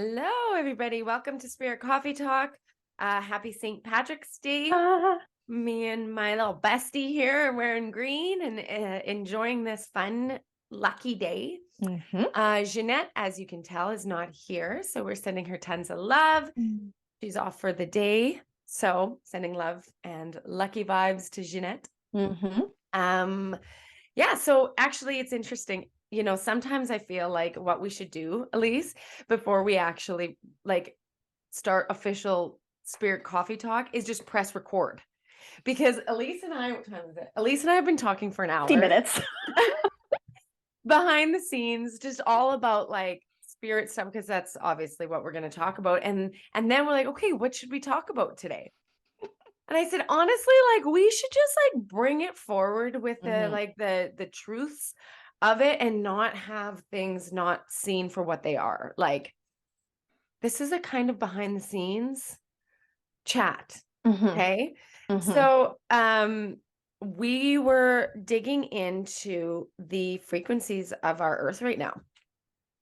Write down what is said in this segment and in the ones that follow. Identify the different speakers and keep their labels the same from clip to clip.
Speaker 1: Hello, everybody. Welcome to Spirit Coffee Talk. Happy St. Patrick's Day. Me and my little bestie here are wearing green and enjoying this fun, lucky day. Ginette, as you can tell, is not here. So we're sending her tons of love. She's off for the day. So sending love and lucky vibes to Ginette. Yeah, so actually it's interesting. You know, sometimes I feel like what we should do, Elyse, before we actually start official Spirit Coffee Talk is just press record. Because Elyse and I, what time is it? Elyse and I have been talking for an hour.
Speaker 2: 50 minutes.
Speaker 1: Behind the scenes, just all about like spirit stuff, because that's obviously what we're going to talk about. And then we're like, okay, what should we talk about today? And I said, honestly, like we should just like bring it forward with the truths of it and not have things not seen for what they are. Like this is a kind of behind the scenes chat. Okay. So we were digging into the frequencies of our earth right now.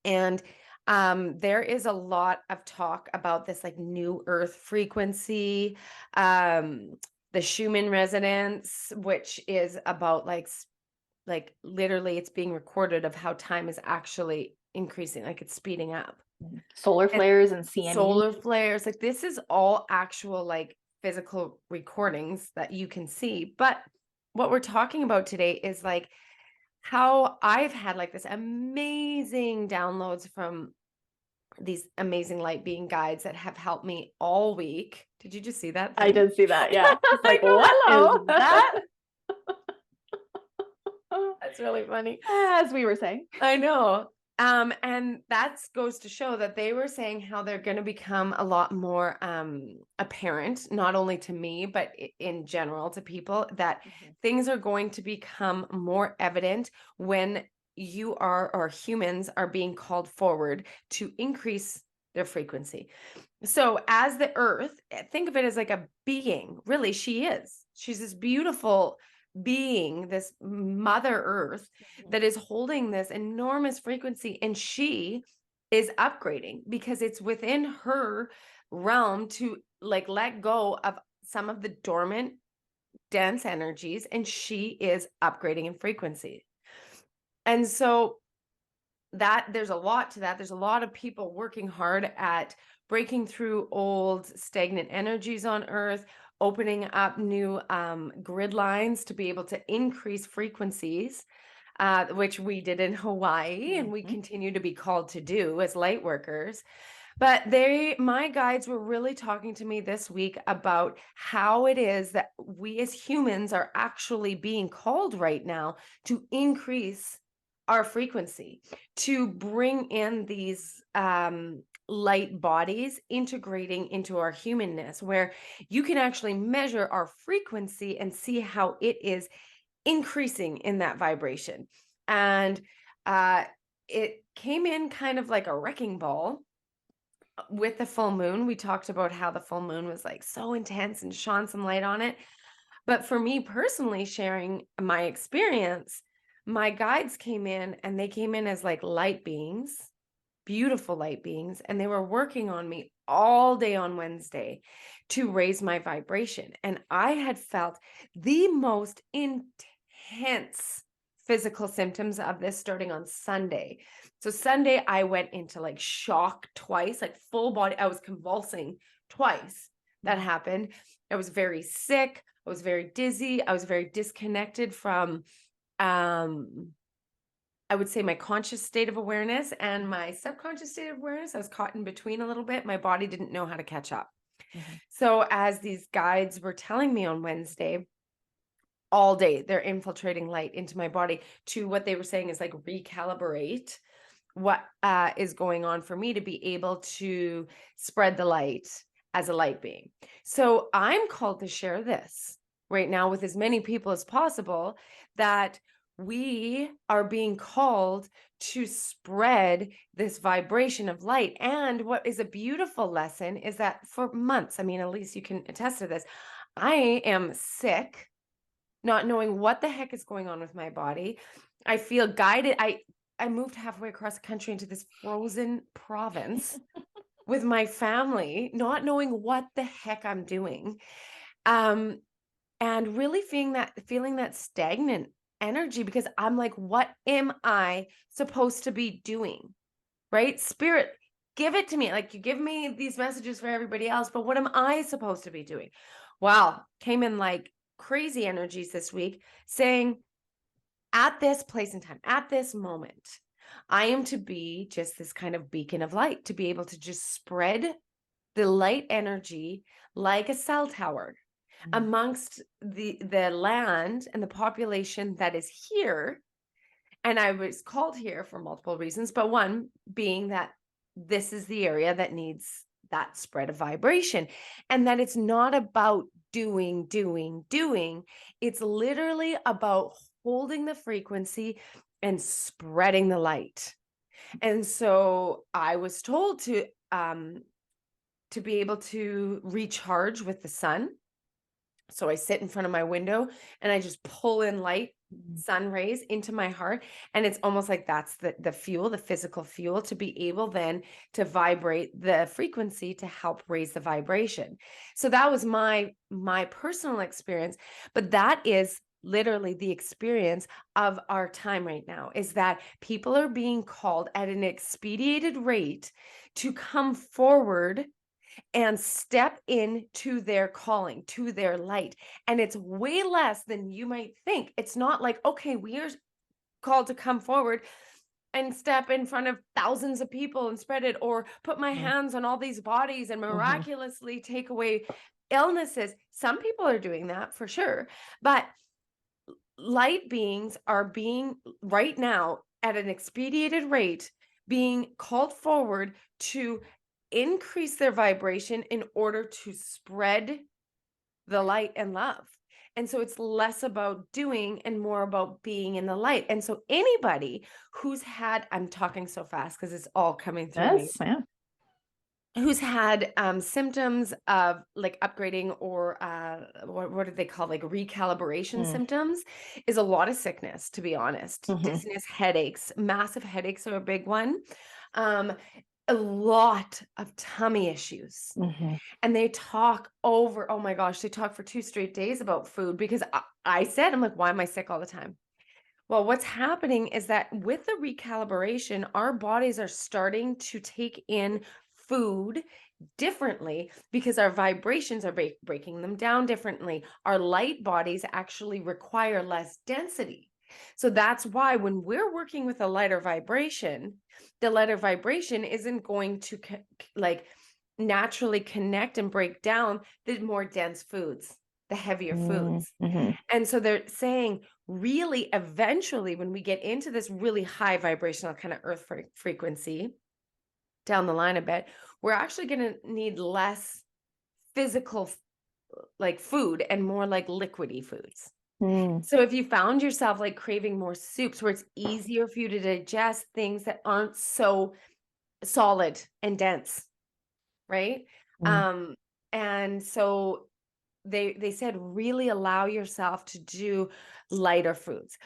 Speaker 1: And there is a lot of talk about this like new earth frequency, the Schumann Resonance, which is about like literally it's being recorded of how time is actually increasing, like it's speeding up.
Speaker 2: Solar flares and CME.
Speaker 1: Solar flares, like this is all actual like physical recordings that you can see. But what we're talking about today is like how I've had like this amazing downloads from these amazing light being guides that have helped me all week. Did you just see that thing?
Speaker 2: I did see that. Yeah. It's like, what is that?
Speaker 1: That's really funny.
Speaker 2: As we were saying.
Speaker 1: I know. And that goes to show that they were saying how they're going to become a lot more apparent, not only to me, but in general to people, that things are going to become more evident when you are, or humans are being called forward to increase their frequency. So as the earth, think of it as like a being, really, she's this beautiful being, this mother earth that is holding this enormous frequency, and she is upgrading because it's within her realm to like let go of some of the dormant dense energies, and she is upgrading in frequency. And so that there's a lot to that. There's a lot of people working hard at breaking through old stagnant energies on earth, opening up new grid lines to be able to increase frequencies, which we did in Hawaii and we continue to be called to do as light workers. But my guides were really talking to me this week about how it is that we as humans are actually being called right now to increase our frequency, to bring in these light bodies integrating into our humanness, where you can actually measure our frequency and see how it is increasing in that vibration. And it came in kind of like a wrecking ball with the full moon. We talked about how the full moon was like so intense and shone some light on it. But for me personally, sharing my experience, my guides came in and they came in as like light beings, beautiful light beings, and they were working on me all day on Wednesday to raise my vibration. And I had felt the most intense physical symptoms of this starting on Sunday. So Sunday, I went into like shock twice, like full body. I was convulsing twice. That happened. I was very sick. I was very dizzy. I was very disconnected from, I would say, my conscious state of awareness and my subconscious state of awareness. I was caught in between a little bit. My body didn't know how to catch up. So as these guides were telling me on Wednesday, all day, they're infiltrating light into my body to what they were saying is like recalibrate what is going on for me to be able to spread the light as a light being. So I'm called to share this right now with as many people as possible, that we are being called to spread this vibration of light. And what is a beautiful lesson is that for months, I mean, Elyse, you can attest to this, I am sick, not knowing what the heck is going on with my body. I feel guided. I moved halfway across the country into this frozen province with my family, not knowing what the heck I'm doing. And really feeling that stagnant energy, because I'm like, what am I supposed to be doing? Right? Spirit, give it to me. Like, you give me these messages for everybody else, but what am I supposed to be doing? Wow, came in like crazy energies this week saying, at this place and time, at this moment, I am to be just this kind of beacon of light, to be able to just spread the light energy like a cell tower amongst the land and the population that is here. And I was called here for multiple reasons, but one being that this is the area that needs that spread of vibration, and that it's not about doing. It's literally about holding the frequency and spreading the light. And so I was told to be able to recharge with the sun. So I sit in front of my window and I just pull in light, sun rays into my heart. And it's almost like that's the fuel, the physical fuel, to be able then to vibrate the frequency to help raise the vibration. So that was my personal experience. But that is literally the experience of our time right now, is that people are being called at an expedited rate to come forward and step into their calling, to their light. And it's way less than you might think. It's not like, okay, we are called to come forward and step in front of thousands of people and spread it, or put my hands on all these bodies and miraculously take away illnesses. Some people are doing that for sure, but light beings are being right now at an expedited rate being called forward to increase their vibration in order to spread the light and love. And so it's less about doing and more about being in the light. And so anybody who's had, I'm talking so fast because it's all coming through me, who's had symptoms of like upgrading or what do they call, like recalibration symptoms, is a lot of sickness, to be honest. Dizziness, headaches, massive headaches are a big one. A lot of tummy issues. And they talk over, oh my gosh, they talk for 2 straight days about food, because I said, I'm like, why am I sick all the time? Well, what's happening is that with the recalibration, our bodies are starting to take in food differently because our vibrations are breaking them down differently. Our light bodies actually require less density. So that's why when we're working with a lighter vibration, the lighter vibration isn't going to like naturally connect and break down the more dense foods, the heavier foods. And so they're saying, really, eventually, when we get into this really high vibrational kind of earth frequency down the line a bit, we're actually going to need less physical like food and more like liquidy foods. So if you found yourself like craving more soups where it's easier for you to digest things that aren't so solid and dense, right? And so they said, really allow yourself to do lighter foods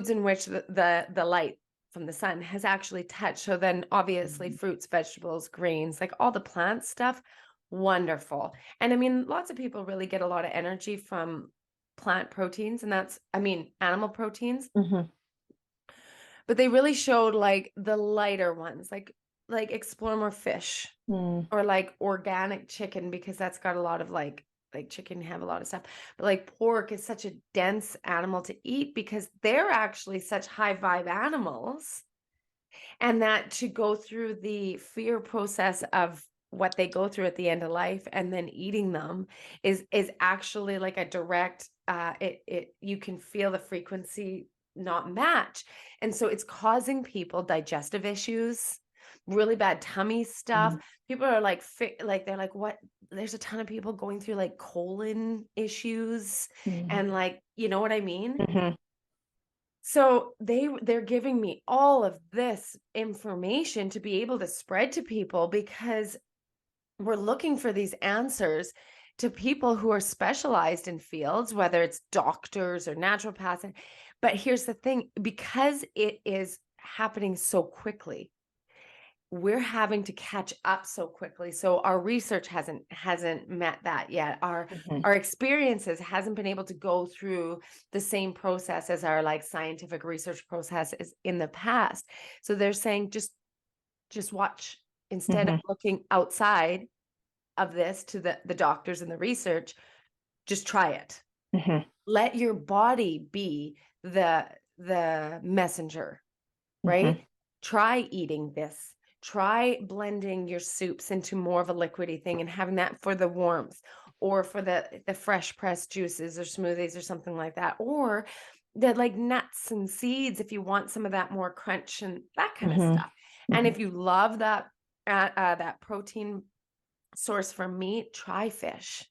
Speaker 1: in which the light from the sun has actually touched. So then obviously fruits, vegetables, grains, like all the plant stuff, wonderful. And I mean, lots of people really get a lot of energy from plant proteins, and that's, I mean, animal proteins. But they really showed like the lighter ones, like explore more fish, or like organic chicken, because that's got a lot of like chicken have a lot of stuff, but like pork is such a dense animal to eat because they're actually such high vibe animals, and that to go through the fear process of what they go through at the end of life and then eating them is actually like a direct you can feel the frequency not match, and so it's causing people digestive issues, really bad tummy stuff. People are like they're like, what, there's a ton of people going through like colon issues and like, you know what I mean? So they're giving me all of this information to be able to spread to people, because we're looking for these answers to people who are specialized in fields, whether it's doctors or naturopaths. But here's the thing, because it is happening so quickly, we're having to catch up so quickly. So our research hasn't met that yet. Our experiences hasn't been able to go through the same process as our like scientific research process is in the past. So they're saying just watch, instead of looking outside of this to the doctors and the research, just try it. Let your body be the messenger, right? Try eating this. Try blending your soups into more of a liquidy thing and having that for the warmth, or for the fresh pressed juices or smoothies or something like that, or the like nuts and seeds if you want some of that more crunch and that kind of stuff. And if you love that that protein source from meat, try fish.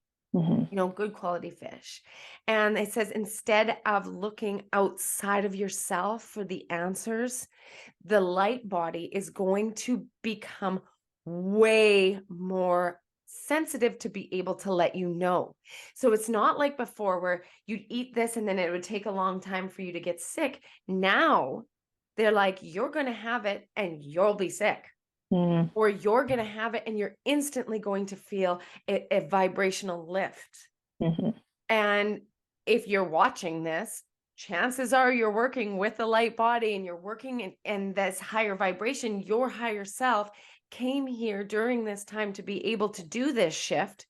Speaker 1: Good quality fish. And it says, instead of looking outside of yourself for the answers, the light body is going to become way more sensitive to be able to let you know. So it's not like before where you'd eat this and then it would take a long time for you to get sick. Now they're like, you're going to have it and you'll be sick. Or you're going to have it and you're instantly going to feel a vibrational lift. And if you're watching this, chances are you're working with the light body and you're working in this higher vibration. Your higher self came here during this time to be able to do this shift.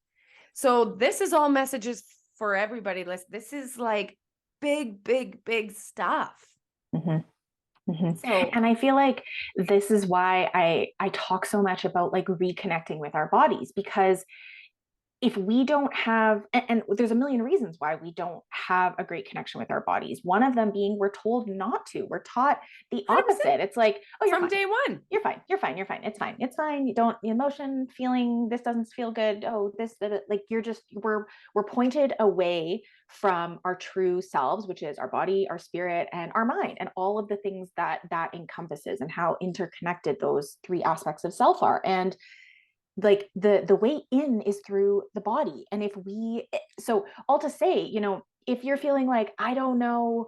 Speaker 1: So this is all messages for everybody. This is like big, big, big stuff. So,
Speaker 2: and I feel like this is why I talk so much about like reconnecting with our bodies, because if we don't have, and there's a million reasons why we don't have a great connection with our bodies. One of them being we're told not to. We're taught the opposite. It's like, oh, you're
Speaker 1: from
Speaker 2: fine.
Speaker 1: Day one.
Speaker 2: You're fine. You're fine. You're fine. It's fine. It's fine. You don't, emotion, feeling, this doesn't feel good. Oh, this, like you're just, we're pointed away from our true selves, which is our body, our spirit, and our mind, and all of the things that encompasses, and how interconnected those three aspects of self are. And like the way in is through the body. And so all to say, if you're feeling like, I don't know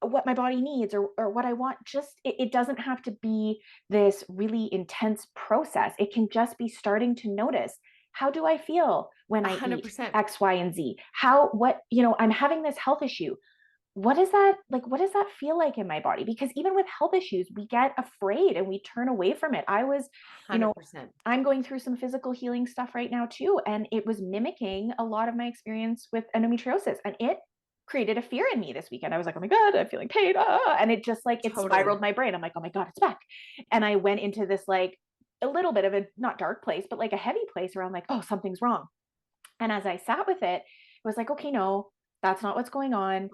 Speaker 2: what my body needs or what I want, just it doesn't have to be this really intense process. It can just be starting to notice, how do I feel when I
Speaker 1: 100%.
Speaker 2: eat X, Y, and Z? I'm having this health issue. What does that feel like in my body? Because even with health issues, we get afraid and we turn away from it.
Speaker 1: 100%.
Speaker 2: I'm going through some physical healing stuff right now too, and it was mimicking a lot of my experience with endometriosis, and it created a fear in me this weekend. I was like, oh my God, I'm feeling pain. And it just like, it spiraled my brain. I'm like, oh my God, it's back. And I went into this like a little bit of a not dark place, but like a heavy place around like, oh, something's wrong. And as I sat with it, it was like, okay, no, that's not what's going on.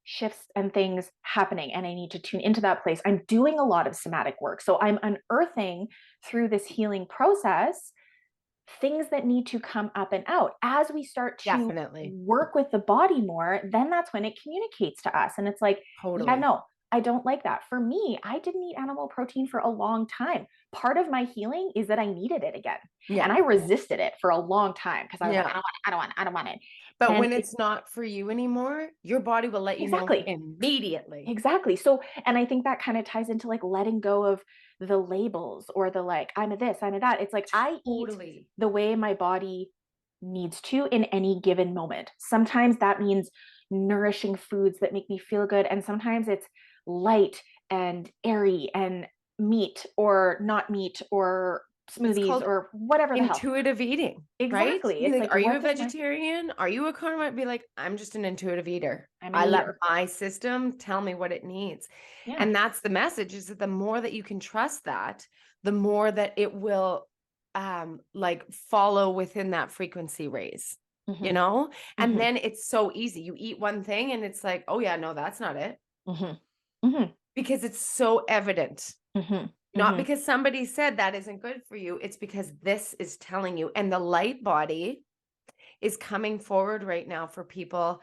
Speaker 2: Shifts and things happening, and I need to tune into that place. I'm doing a lot of somatic work. So I'm unearthing through this healing process things that need to come up and out. As we start to work with the body more, then that's when it communicates to us. And it's like, yeah, no, I don't like that. For me, I didn't eat animal protein for a long time. Part of my healing is that I needed it again. And I resisted it for a long time because I was like, I don't want it.
Speaker 1: But then when it's not for you anymore, your body will let you know immediately.
Speaker 2: Exactly. So, and I think that kind of ties into like letting go of the labels or the like, I'm a this, I'm a that. It's like, I eat the way my body needs to in any given moment. Sometimes that means nourishing foods that make me feel good. And sometimes it's light and airy and meat or not meat or smoothies or whatever the hell.
Speaker 1: Intuitive eating.
Speaker 2: Exactly.
Speaker 1: Right? It's like, are you a vegetarian? Are you a carnivore? Be like, I'm just an intuitive eater. I let my system tell me what it needs. Yeah. And that's the message, is that the more that you can trust that, the more that it will like follow within that frequency raise, and then it's so easy. You eat one thing and it's like, oh yeah, no, that's not it. Because it's so evident. Not because somebody said that isn't good for you. It's because this is telling you. And the light body is coming forward right now for people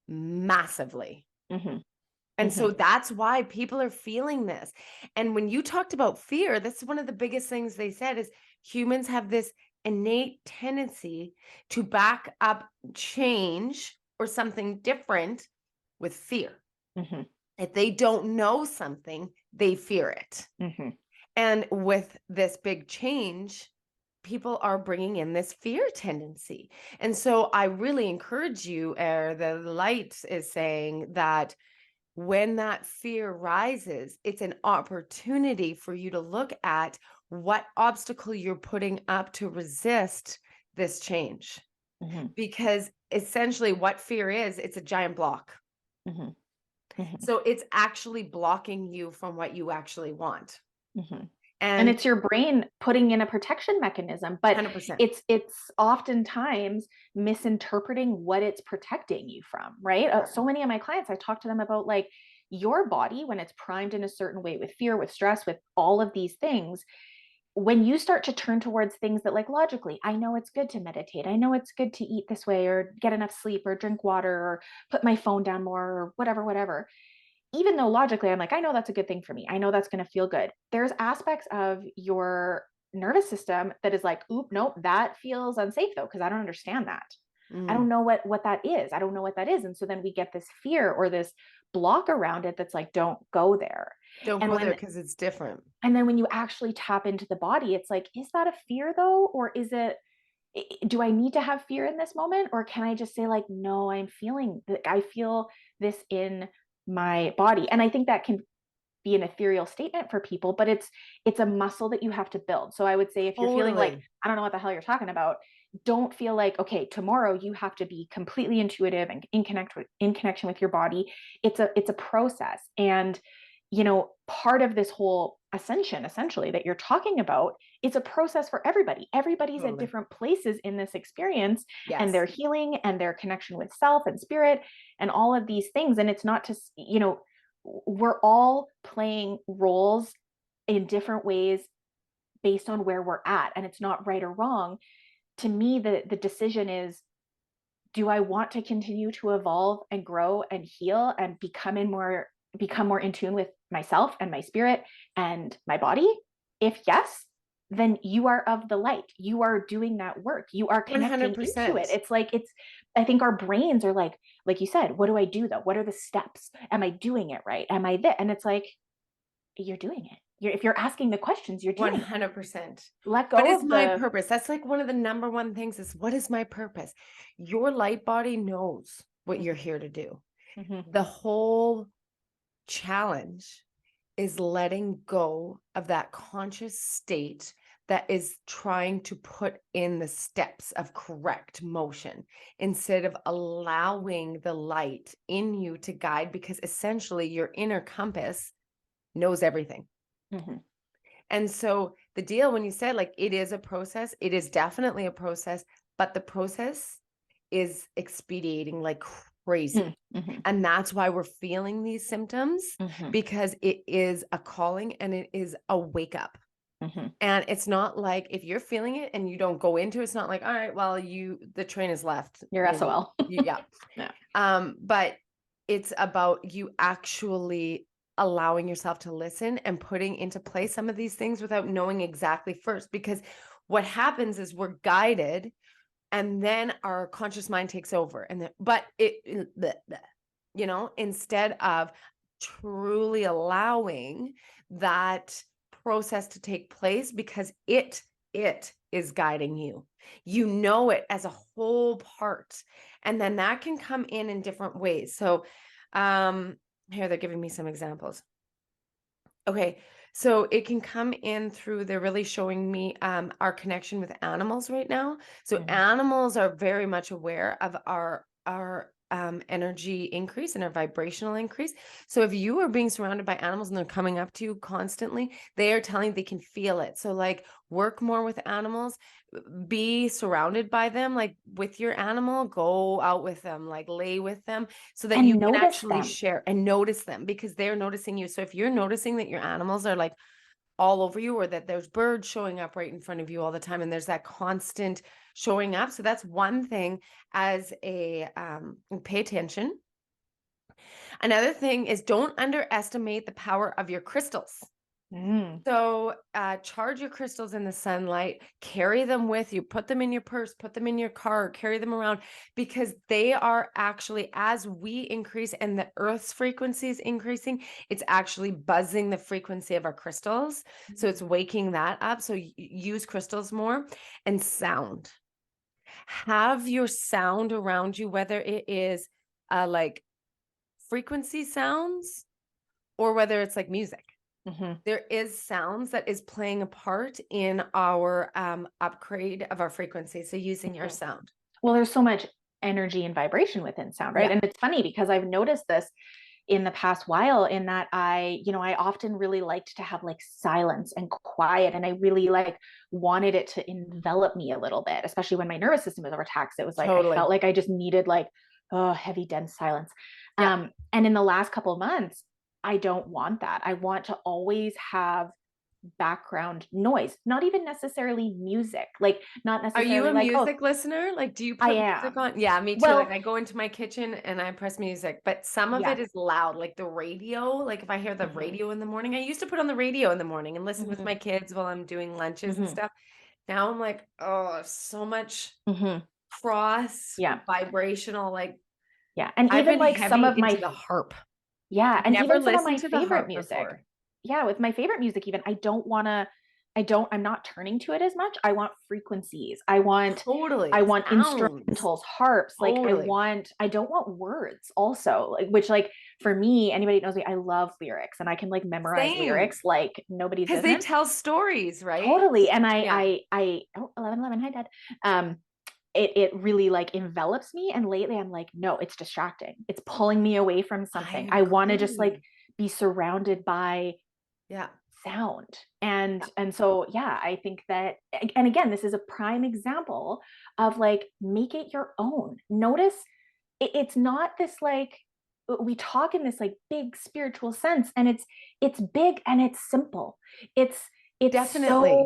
Speaker 1: massively. And so that's why people are feeling this. And when you talked about fear, that's one of the biggest things they said is humans have this innate tendency to back up change or something different with fear. If they don't know something, they fear it. And with this big change, people are bringing in this fear tendency. And so I really encourage you, the light is saying that when that fear rises, it's an opportunity for you to look at what obstacle you're putting up to resist this change.
Speaker 2: Mm-hmm.
Speaker 1: Because essentially what fear is, it's a giant block.
Speaker 2: Mm-hmm. Mm-hmm.
Speaker 1: So it's actually blocking you from what you actually want.
Speaker 2: Mm-hmm. And
Speaker 1: And
Speaker 2: it's your brain putting in a protection mechanism, but
Speaker 1: 100%.
Speaker 2: it's oftentimes misinterpreting what it's protecting you from, right? So many of my clients, I talk to them about like your body when it's primed in a certain way with fear, with stress, with all of these things. When you start to turn towards things that like logically, I know it's good to meditate, I know it's good to eat this way or get enough sleep or drink water or put my phone down more or whatever, even though logically I'm like, I know that's a good thing for me, I know that's going to feel good, there's aspects of your nervous system that is like, oop, nope, that feels unsafe though, because I don't understand that. I don't know what that is. I don't know what that is. And so then we get this fear or this block around it that's like, don't go there.
Speaker 1: Don't
Speaker 2: And
Speaker 1: go there
Speaker 2: when
Speaker 1: because it's different.
Speaker 2: and then when you actually tap into the body, it's like, is that a fear though? Or is it, do I need to have fear in this moment? Or can I just say like, no, I feel this in my body. And I think that can be an ethereal statement for people, but it's a muscle that you have to build. So I would say if you're feeling like, I don't know what the hell you're talking about, don't feel like, okay, tomorrow you have to be completely intuitive and in connection with your body. It's a process. And part of this whole ascension essentially that you're talking about, it's a process for everybody. Everybody's at different places in this experience, and their healing and their connection with self and spirit and all of these things. And it's not to, we're all playing roles in different ways based on where we're at, and it's not right or wrong. To me, the decision is, do I want to continue to evolve and grow and heal and become more in tune with myself and my spirit and my body? If yes, then you are of the light. You are doing that work. You are connecting
Speaker 1: 100%.
Speaker 2: into it. I think our brains are like you said, what do I do though? What are the steps? Am I doing it right? Am I that? And it's like, you're doing it. If you're asking the questions, you're doing
Speaker 1: 100%.
Speaker 2: Let
Speaker 1: What
Speaker 2: go
Speaker 1: is
Speaker 2: of
Speaker 1: my
Speaker 2: the
Speaker 1: purpose? That's like one of the number one things is, what is my purpose? Your light body knows what you're here to do. The whole challenge is letting go of that conscious state that is trying to put in the steps of correct motion instead of allowing the light in you to guide, because essentially your inner compass knows everything. And so the deal, when you said like it is a process, it is definitely a process, but the process is expediting like crazy. And that's why we're feeling these symptoms, because it is a calling and it is a wake up. And it's not like if you're feeling it and you don't go into it, it's not like, all right, well, the train has left.
Speaker 2: You're SOL.
Speaker 1: Yeah. But it's about you actually allowing yourself to listen and putting into place some of these things without knowing exactly first. Because what happens is we're guided and then our conscious mind takes over. Instead of truly allowing that process to take place, because it is guiding you. You know it as a whole part. And then that can come in different ways. So here they're giving me some examples. Okay, so it can come in through, they're really showing me our connection with animals right now. So animals are very much aware of our energy increase and our vibrational increase. So if you are being surrounded by animals and they're coming up to you constantly, they are telling they can feel it. So like work more with animals, be surrounded by them, like with your animal, go out with them, like lay with them, so that you can actually share and notice them, because they're noticing you. So if you're noticing that your animals are like all over you, or that there's birds showing up right in front of you all the time, and there's that constant showing up, so that's one thing as a pay attention. Another thing is, don't underestimate the power of your crystals. So charge your crystals in the sunlight, carry them with you, put them in your purse, put them in your car, carry them around, because they are actually, as we increase and the earth's frequency is increasing, it's actually buzzing the frequency of our crystals. So it's waking that up. So use crystals more. And sound. Have your sound around you, whether it is like frequency sounds or whether it's like music. There is sounds that is playing a part in our upgrade of our frequency. So using your sound.
Speaker 2: Well, there's so much energy and vibration within sound, right? And it's funny because I've noticed this in the past while, in that I often really liked to have like silence and quiet, and I really like wanted it to envelop me a little bit, especially when my nervous system was overtaxed. It was like I felt like I just needed like heavy, dense silence. And in the last couple of months, I don't want that. I want to always have background noise, not even necessarily music, like not necessarily.
Speaker 1: Are you a
Speaker 2: like,
Speaker 1: music listener? Like, do you put music on? Yeah, me too.
Speaker 2: Well,
Speaker 1: like I go into my kitchen and I press music, but some of it is loud, like the radio. Like if I hear the radio in the morning, I used to put on the radio in the morning and listen with my kids while I'm doing lunches and stuff. Now I'm like, oh, so much cross vibrational, like
Speaker 2: and
Speaker 1: I've
Speaker 2: even
Speaker 1: been
Speaker 2: like some of my
Speaker 1: into the harp.
Speaker 2: and
Speaker 1: Never
Speaker 2: even some of my
Speaker 1: listened to the
Speaker 2: favorite
Speaker 1: harp
Speaker 2: music.
Speaker 1: before.
Speaker 2: With my favorite music, even I'm not turning to it as much. I want frequencies. I want instrumentals, harps. Like I don't want words also, like, which like for me, anybody knows me, I love lyrics and I can like memorize lyrics like nobody's business.
Speaker 1: Because they tell stories, right?
Speaker 2: Totally. And I 11 hi dad. It really like envelops me. And lately I'm like, no, it's distracting. It's pulling me away from something. I want to just like be surrounded by sound. And so, I think that, and again, this is a prime example of like, make it your own. Notice it's not this like, we talk in this like big spiritual sense, and it's big and it's simple. It's
Speaker 1: definitely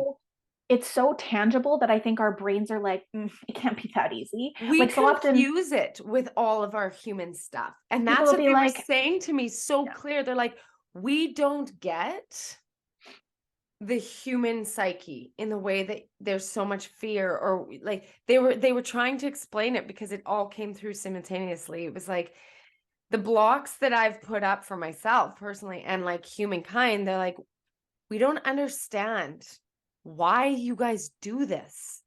Speaker 2: it's so tangible that I think our brains are like, it can't be that easy.
Speaker 1: We
Speaker 2: like so
Speaker 1: confuse it with all of our human stuff. And that's what they were saying to me so clear. They're like, we don't get the human psyche in the way that there's so much fear, or like they were trying to explain it because it all came through simultaneously. It was like the blocks that I've put up for myself personally and like humankind, they're like, we don't understand why you guys do this.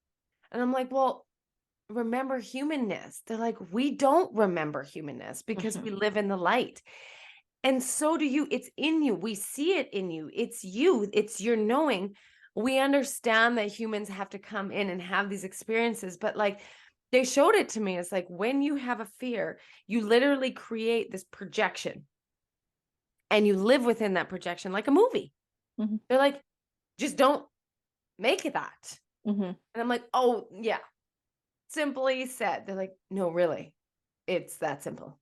Speaker 1: And I'm like, well, remember humanness. They're like, we don't remember humanness because we live in the light. And so do you. It's in you. We see it in you. It's you. It's your knowing. We understand that humans have to come in and have these experiences, but like they showed it to me. It's like when you have a fear, you literally create this projection and you live within that projection like a movie. They're like, just don't make it that. And I'm like, oh, yeah. Simply said. They're like, no, really, it's that simple.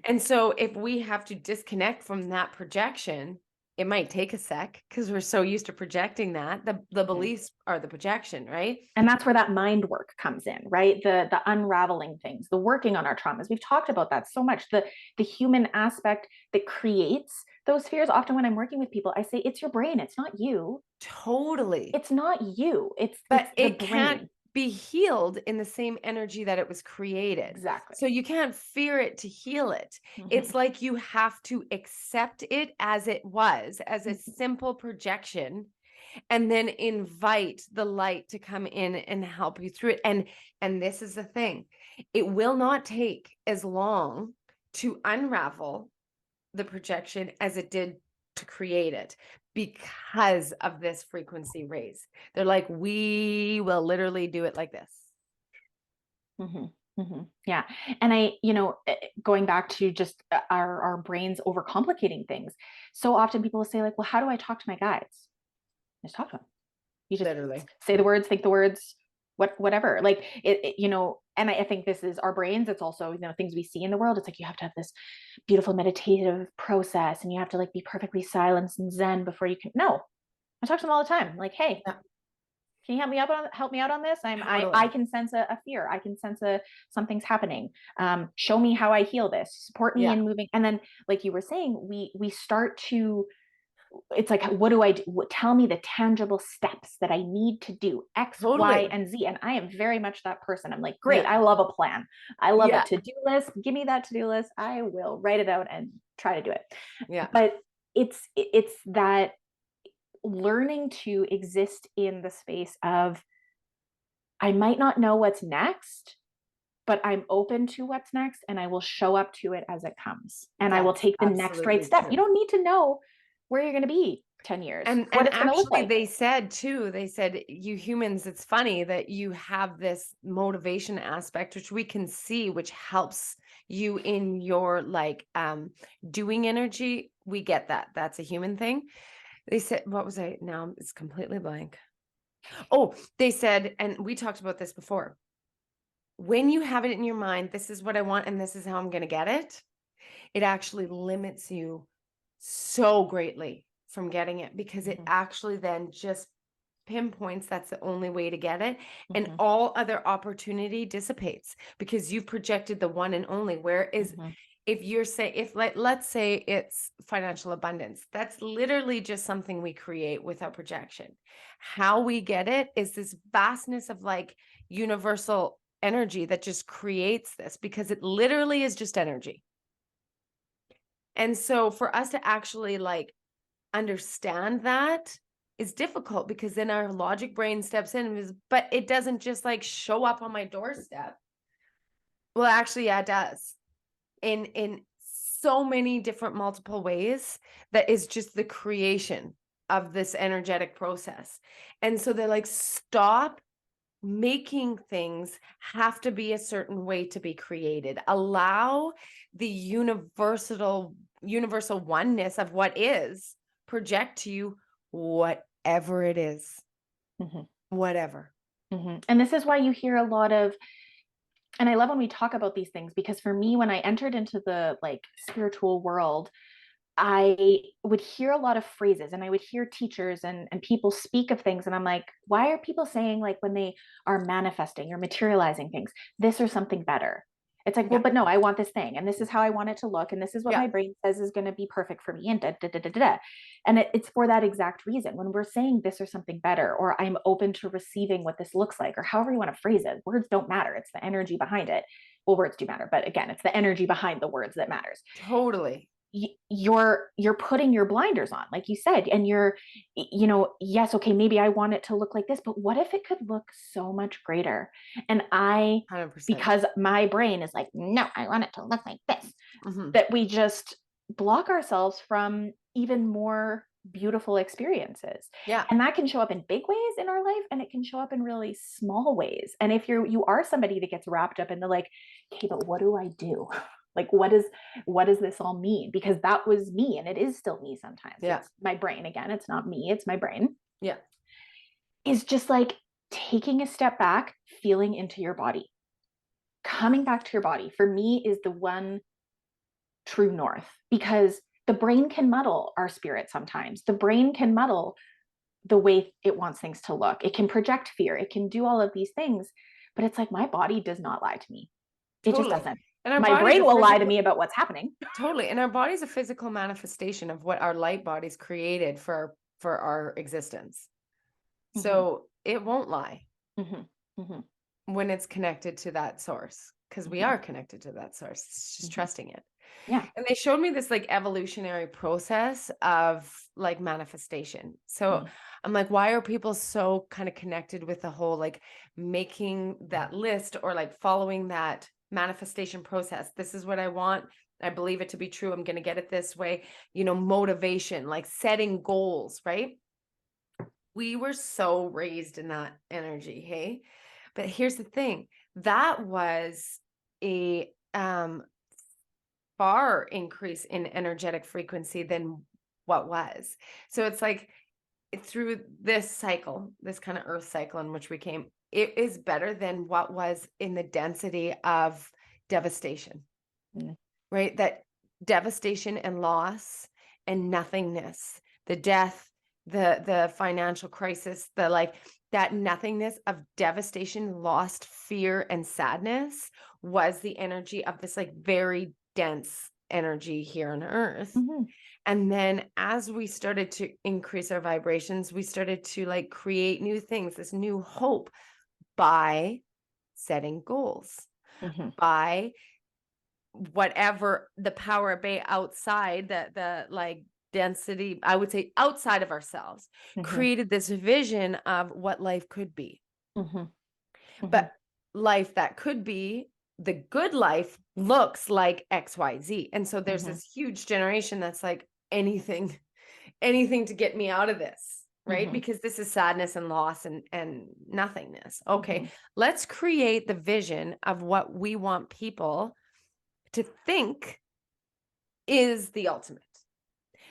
Speaker 1: And so if we have to disconnect from that projection, it might take a sec because we're so used to projecting that. The beliefs are the projection, right?
Speaker 2: And that's where that mind work comes in, right? The unraveling things, the working on our traumas. We've talked about that so much. The human aspect that creates those fears. Often when I'm working with people, I say, it's your brain. It's not you.
Speaker 1: Totally.
Speaker 2: It's not you. It's
Speaker 1: the brain. Can't be healed in the same energy that it was created.
Speaker 2: Exactly.
Speaker 1: So you can't fear it to heal it. It's like you have to accept it as it was, as a simple projection, and then invite the light to come in and help you through it. And this is the thing. It will not take as long to unravel the projection as it did to create it, because of this frequency raise. They're like, we will literally do it like this.
Speaker 2: Yeah. And I, going back to just our brains overcomplicating things. So often people will say like, well, how do I talk to my guides? Just talk to them. You just literally say the words, think the words, whatever. Like and I think this is our brains. It's also, things we see in the world. It's like, you have to have this beautiful meditative process and you have to like be perfectly silenced and zen before you can. No, I talk to them all the time. Like, hey, can you help me out on this? I can sense a fear. I can sense something's happening. Show me how I heal this. Support me in moving. And then, like you were saying, we start to it's like, what do I do? Tell me the tangible steps that I need to do X, Y,
Speaker 1: Totally.
Speaker 2: and Z. And I am very much that person. I'm like, great.
Speaker 1: Yeah.
Speaker 2: I love a plan. I love a
Speaker 1: Yeah.
Speaker 2: to-do list. Give me that to-do list. I will write it out and try to do it.
Speaker 1: Yeah.
Speaker 2: But it's that learning to exist in the space of, I might not know what's next, but I'm open to what's next and I will show up to it as it comes. And I will
Speaker 1: That's
Speaker 2: take the next right
Speaker 1: absolutely
Speaker 2: step. You
Speaker 1: true.
Speaker 2: don't need to know where you're going to be 10 years, what
Speaker 1: And
Speaker 2: it's going to look
Speaker 1: actually
Speaker 2: like.
Speaker 1: they said too, they said you humans, it's funny that you have this motivation aspect, which we can see, which helps you in your like doing energy. We get that. That's a human thing. They said, what was I now? It's completely blank. Oh, they said, and we talked about this before. When you have it in your mind, this is what I want and this is how I'm going to get it, it actually limits you so greatly from getting it because it actually then just pinpoints that's the only way to get it, and all other opportunity dissipates because you've projected the one and only. Whereas if you're saying, if like let's say it's financial abundance, that's literally just something we create with our projection. How we get it is this vastness of like universal energy that just creates this, because it literally is just energy. And so for us to actually like understand that is difficult, because then our logic brain steps in and is, but it doesn't just like show up on my doorstep. Well, actually, yeah, it does. In so many different multiple ways, that is just the creation of this energetic process. And so they're like, stop making things have to be a certain way to be created. Allow the universal oneness of what is project to you whatever it is. Whatever.
Speaker 2: And this is why you hear a lot of, and I love when we talk about these things, because for me, when I entered into the like spiritual world, I would hear a lot of phrases and I would hear teachers and people speak of things. And I'm like, why are people saying, like, when they are manifesting or materializing things, this or something better? It's like, well,
Speaker 1: Yeah.
Speaker 2: but no, I want this thing and this is how I want it to look. And this is what
Speaker 1: Yeah.
Speaker 2: my brain says is going to be perfect for me. And da, da, da, da, da, da. And it's for that exact reason. When we're saying this or something better, or I'm open to receiving what this looks like, or however you want to phrase it, words don't matter. It's the energy behind it. Well, words do matter, but again, it's the energy behind the words that matters.
Speaker 1: Totally.
Speaker 2: You're putting your blinders on, like you said, and you're, yes, okay, maybe I want it to look like this, but what if it could look so much greater? And
Speaker 1: 100%.
Speaker 2: because my brain is like, no, I want it to look like this, that we just block ourselves from even more beautiful experiences.
Speaker 1: Yeah.
Speaker 2: And that can show up in big ways in our life, and it can show up in really small ways. And if you are somebody that gets wrapped up in the like, okay, but what do I do? Like, what does this all mean? Because that was me, and it is still me sometimes.
Speaker 1: Yeah.
Speaker 2: It's my brain again. It's not me, it's my brain.
Speaker 1: Yeah.
Speaker 2: Is just like taking a step back, feeling into your body. Coming back to your body, for me, is the one true north, because the brain can muddle our spirit sometimes. The brain can muddle the way it wants things to look. It can project fear. It can do all of these things, but it's like, my body does not lie to me. It just
Speaker 1: Totally.
Speaker 2: doesn't.
Speaker 1: And our
Speaker 2: My
Speaker 1: body's
Speaker 2: brain
Speaker 1: a
Speaker 2: will lie to
Speaker 1: physical,
Speaker 2: me about what's happening.
Speaker 1: totally. And our body's a physical manifestation of what our light bodies created for our existence. So it won't lie when it's connected to that source, because we are connected to that source. It's just trusting it.
Speaker 2: Yeah.
Speaker 1: And they showed me this like evolutionary process of like manifestation. So I'm like, why are people so kind of connected with the whole like making that list or like following that manifestation process? This is what I want. I believe it to be true. I'm going to get it this way. Motivation, like setting goals, right? We were so raised in that energy, hey? But here's the thing. That was a far increase in energetic frequency than what was. So it's like through this cycle, this kind of earth cycle in which we came, it is better than what was in the density of devastation, right? That devastation and loss and nothingness, the death, the financial crisis, the like that nothingness of devastation, lost, fear, and sadness was the energy of this like very dense energy here on earth. And then as we started to increase our vibrations, we started to like create new things, this new hope by setting goals, by whatever the power bay outside the like density, I would say outside of ourselves, created this vision of what life could be. But life that could be, the good life looks like XYZ. And so there's this huge generation that's like anything to get me out of this, right? Because this is sadness and loss and nothingness. Okay, let's create the vision of what we want people to think is the ultimate.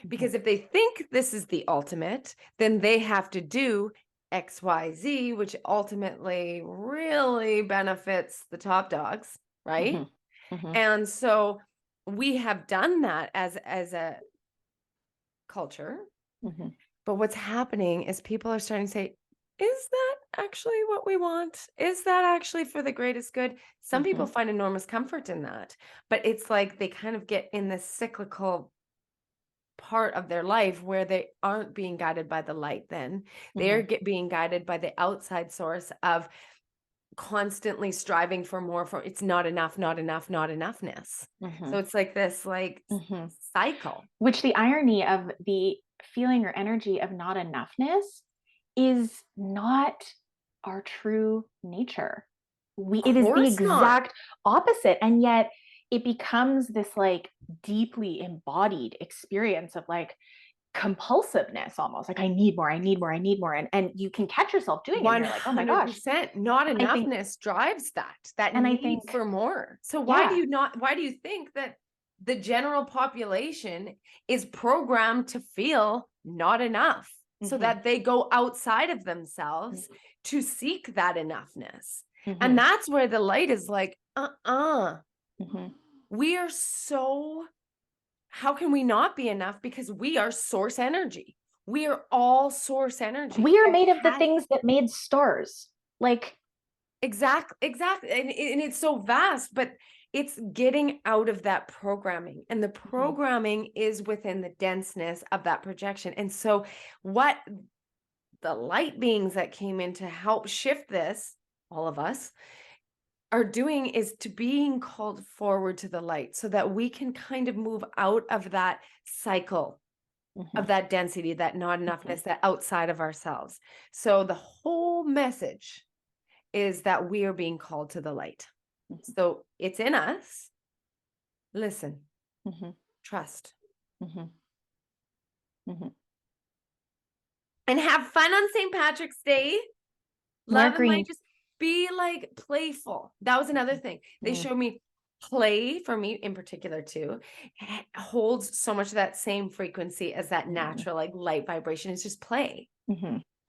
Speaker 1: Because if they think this is the ultimate, then they have to do XYZ, which ultimately really benefits the top dogs, right? And so we have done that as a culture. But what's happening is people are starting to say, is that actually what we want? Is that actually for the greatest good? Some people find enormous comfort in that, but it's like they kind of get in this cyclical part of their life where they aren't being guided by the light. Then they're being guided by the outside source of constantly striving for more, for it's not enough, not enough, not enoughness. So it's like this like cycle.
Speaker 2: Which the irony of the feeling or energy of not enoughness is not our true nature. It is the exact opposite. And yet it becomes this like deeply embodied experience of like compulsiveness, almost like I need more, I need more, I need more. And you can catch yourself doing it. And you're like, oh my gosh.
Speaker 1: Not enoughness drives that
Speaker 2: and
Speaker 1: need
Speaker 2: I think,
Speaker 1: for more. So why do you think that the general population is programmed to feel not enough so that they go outside of themselves to seek that enoughness? And that's where the light is like, we are so, how can we not be enough? Because we are source energy. We are all source energy.
Speaker 2: We are made of the things that made stars. Like,
Speaker 1: exactly. And it's so vast, but it's getting out of that programming. And the programming is within the denseness of that projection. And so what the light beings that came in to help shift this, all of us, are doing is to being called forward to the light so that we can kind of move out of that cycle of that density, that not enoughness, that outside of ourselves. So the whole message is that we are being called to the light. So it's in us. Listen, trust, and have fun on St. Patrick's Day. Love and light, just be like playful. That was another thing. They showed me play, for me in particular too, holds so much of that same frequency as that natural like light vibration. It's just play.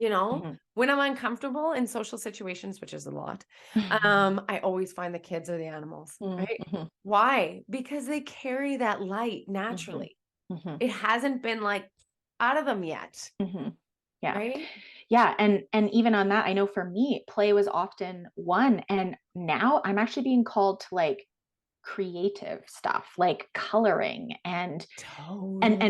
Speaker 1: You know, when I'm uncomfortable in social situations, which is a lot, I always find the kids or the animals, right? Why? Because they carry that light naturally. It hasn't been like out of them yet.
Speaker 2: Yeah.
Speaker 1: Right?
Speaker 2: Yeah. And even on that, I know for me, play was often one. And now I'm actually being called to like creative stuff, like coloring and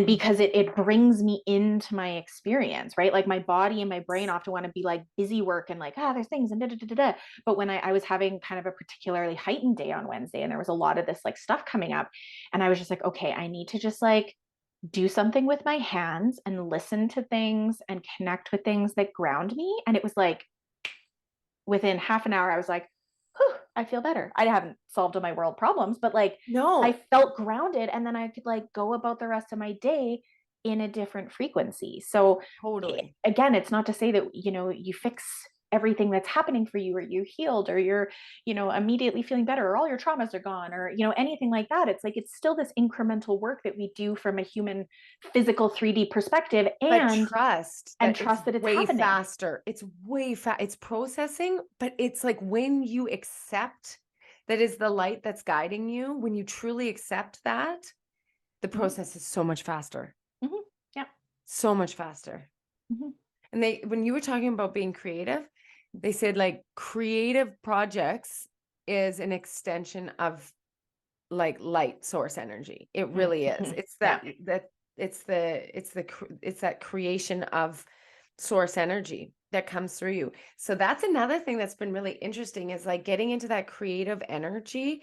Speaker 2: because it brings me into my experience, right? Like my body and my brain often want to be like busy work and like, there's things and da, da, da, da, da. But when I was having kind of a particularly heightened day on Wednesday and there was a lot of this like stuff coming up and I was just like, okay, I need to just like do something with my hands and listen to things and connect with things that ground me. And it was like within half an hour, I was like, I feel better. I haven't solved all my world problems, but like,
Speaker 1: no,
Speaker 2: I felt grounded and then I could like go about the rest of my day in a different frequency. So
Speaker 1: totally.
Speaker 2: Again, it's not to say that, you know, you fix everything that's happening for you or you're healed or you're, you know, immediately feeling better or all your traumas are gone or, you know, anything like that. It's like, it's still this incremental work that we do from a human physical 3D perspective and
Speaker 1: trust
Speaker 2: that it's
Speaker 1: way
Speaker 2: happening
Speaker 1: faster. It's way fast. It's processing, but it's like when you accept that is the light that's guiding you, when you truly accept that, the process is so much faster.
Speaker 2: Yeah.
Speaker 1: So much faster. And when you were talking about being creative, they said like creative projects is an extension of like light source energy. It really is. It's that it's that creation of source energy that comes through you. So that's another thing that's been really interesting, is like getting into that creative energy.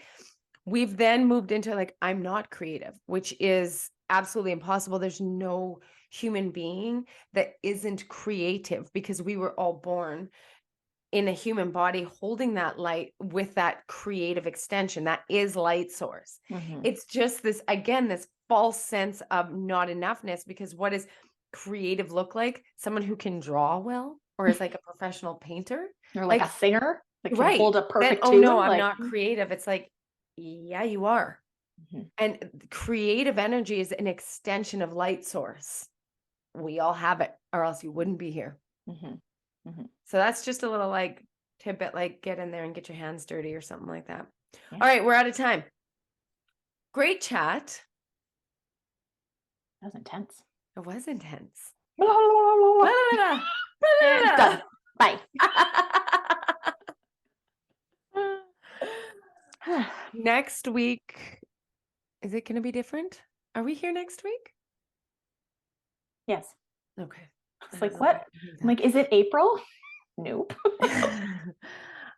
Speaker 1: We've then moved into like, I'm not creative, which is absolutely impossible. There's no human being that isn't creative, because we were all born in a human body holding that light with that creative extension that is light source. It's just this, again, this false sense of not enoughness, because what does creative look like? Someone who can draw well, or is like a professional painter,
Speaker 2: or like a singer that can
Speaker 1: right,
Speaker 2: hold a
Speaker 1: then,
Speaker 2: perfect
Speaker 1: oh
Speaker 2: tune.
Speaker 1: no, I'm
Speaker 2: like,
Speaker 1: not creative. It's like, yeah, you are. And creative energy is an extension of light source. We all have it, or else you wouldn't be here. So that's just a little like tidbit, like get in there and get your hands dirty or something like that.
Speaker 2: Yeah.
Speaker 1: All right, we're out of time. Great chat.
Speaker 2: That was intense.
Speaker 1: It was intense.
Speaker 2: Blah, blah, blah, blah. And done. Bye.
Speaker 1: Next week, is it going to be different? Are we here next week?
Speaker 2: Yes.
Speaker 1: Okay.
Speaker 2: It's like, what? I'm like, is it April? Nope.
Speaker 1: Maybe.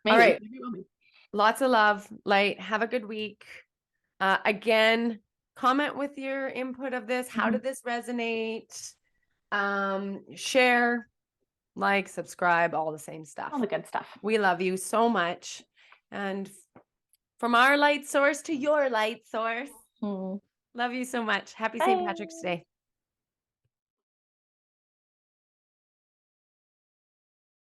Speaker 1: All right. Maybe it will be. Lots of love, light. Have a good week. Again, comment with your input of this. How did this resonate? Share, like, subscribe, all the same stuff.
Speaker 2: All the good stuff.
Speaker 1: We love you so much. And from our light source to your light source, love you so much. Happy St. Patrick's Day.